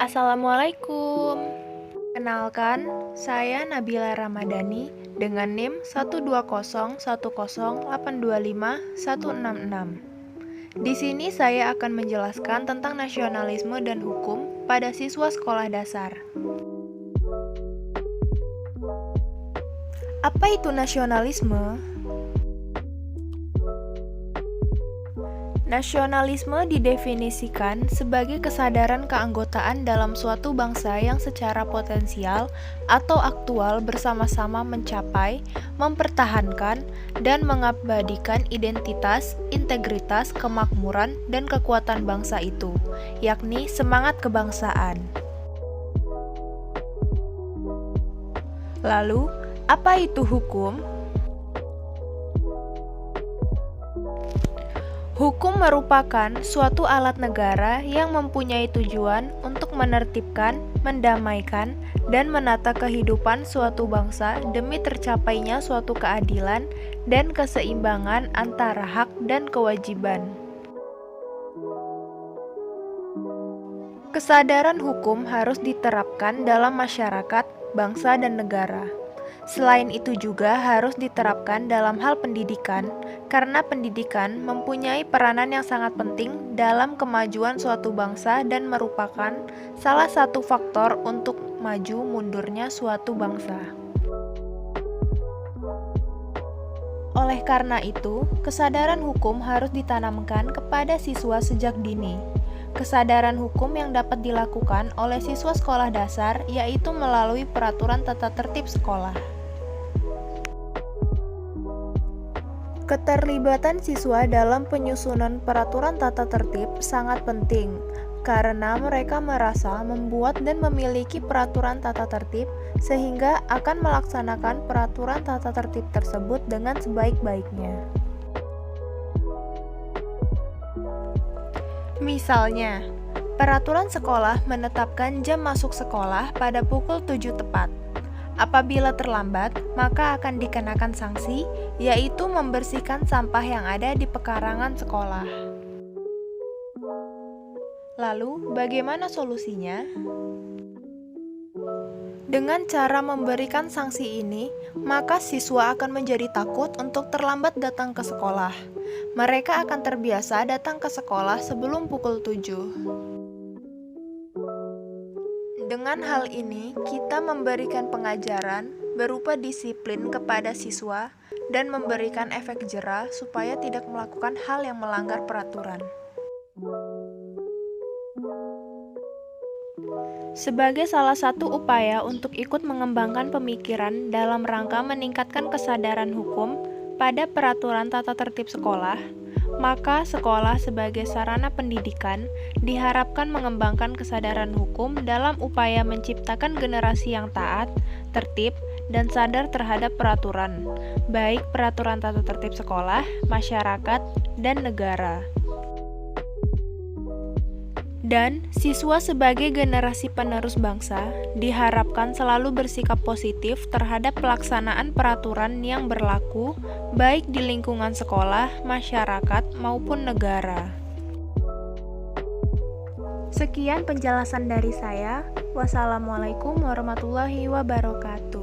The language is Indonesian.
Assalamualaikum. Kenalkan, saya Nabila Ramadhani dengan NIM 12010825166. Di sini saya akan menjelaskan tentang nasionalisme dan hukum pada siswa sekolah dasar. Apa itu nasionalisme? Nasionalisme didefinisikan sebagai kesadaran keanggotaan dalam suatu bangsa yang secara potensial atau aktual bersama-sama mencapai, mempertahankan, dan mengabadikan identitas, integritas, kemakmuran, dan kekuatan bangsa itu, yakni semangat kebangsaan. Lalu, apa itu hukum? Hukum merupakan suatu alat negara yang mempunyai tujuan untuk menertibkan, mendamaikan, dan menata kehidupan suatu bangsa demi tercapainya suatu keadilan dan keseimbangan antara hak dan kewajiban. Kesadaran hukum harus diterapkan dalam masyarakat, bangsa, dan negara. Selain itu juga harus diterapkan dalam hal pendidikan, karena pendidikan mempunyai peranan yang sangat penting dalam kemajuan suatu bangsa dan merupakan salah satu faktor untuk maju mundurnya suatu bangsa. Oleh karena itu, kesadaran hukum harus ditanamkan kepada siswa sejak dini. Kesadaran hukum yang dapat dilakukan oleh siswa sekolah dasar yaitu melalui peraturan tata tertib sekolah. Keterlibatan siswa dalam penyusunan peraturan tata tertib sangat penting karena mereka merasa membuat dan memiliki peraturan tata tertib sehingga akan melaksanakan peraturan tata tertib tersebut dengan sebaik-baiknya. Misalnya, peraturan sekolah menetapkan jam masuk sekolah pada pukul 7 tepat. Apabila terlambat, maka akan dikenakan sanksi, yaitu membersihkan sampah yang ada di pekarangan sekolah. Lalu, bagaimana solusinya? Dengan cara memberikan sanksi ini, maka siswa akan menjadi takut untuk terlambat datang ke sekolah. Mereka akan terbiasa datang ke sekolah sebelum pukul 7. Dengan hal ini, kita memberikan pengajaran berupa disiplin kepada siswa dan memberikan efek jera supaya tidak melakukan hal yang melanggar peraturan. Sebagai salah satu upaya untuk ikut mengembangkan pemikiran dalam rangka meningkatkan kesadaran hukum pada peraturan tata tertib sekolah, maka sekolah sebagai sarana pendidikan diharapkan mengembangkan kesadaran hukum dalam upaya menciptakan generasi yang taat, tertib, dan sadar terhadap peraturan, baik peraturan tata tertib sekolah, masyarakat, dan negara. Dan siswa sebagai generasi penerus bangsa diharapkan selalu bersikap positif terhadap pelaksanaan peraturan yang berlaku baik di lingkungan sekolah, masyarakat, maupun negara. Sekian penjelasan dari saya. Wassalamualaikum warahmatullahi wabarakatuh.